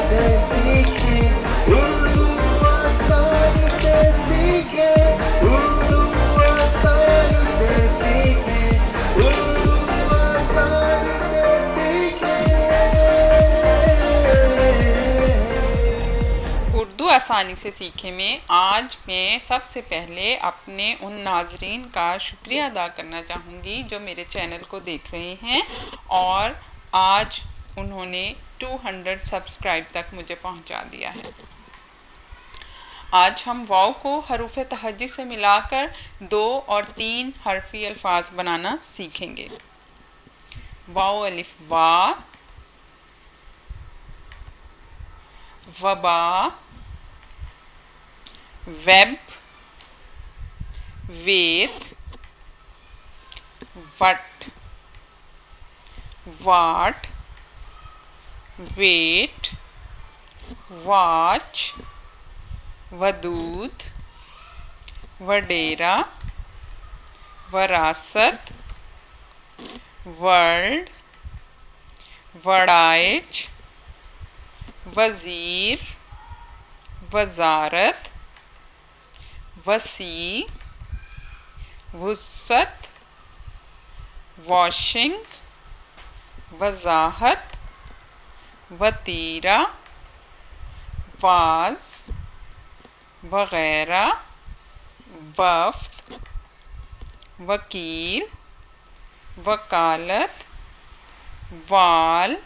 से सीखें, उर्दू आसानी से सीखें, उर्दू आसानी से सीखें, उर्दू आसानी से सीखें। उर्दू आसानी से सीखे में आज मैं सबसे पहले अपने उन नाजरीन का शुक्रिया अदा करना चाहूँगी जो मेरे चैनल को देख रहे हैं और आज उन्होंने 200 सब्सक्राइब तक मुझे पहुँचा दिया है। आज हम वाओ को हरूफ तहजी से मिलाकर 2 और 3 हरफी अल्फाज बनाना सीखेंगे। वाओ अलिफ वा, वबा, वेब, वेद, वट, वाट, वेट, वाच, वदूद, वडेरा, वरासत, वर्ल्ड, वड़ाइज, वज़ीर, वज़ारत, वसी, वुसत, वॉशिंग, वजाहत, वतीरा, वाज, वगैरह, वफ्त, वकील, वकालत, वाल,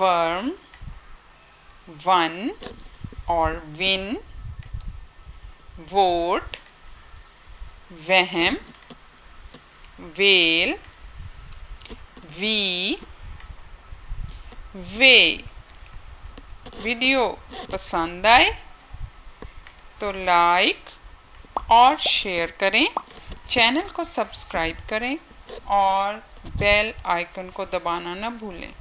वर्म, वन और विन, वोट, वहम, वेल, वी, वे। वीडियो पसंद आए तो लाइक और शेयर करें, चैनल को सब्सक्राइब करें और बेल आइकन को दबाना न भूलें।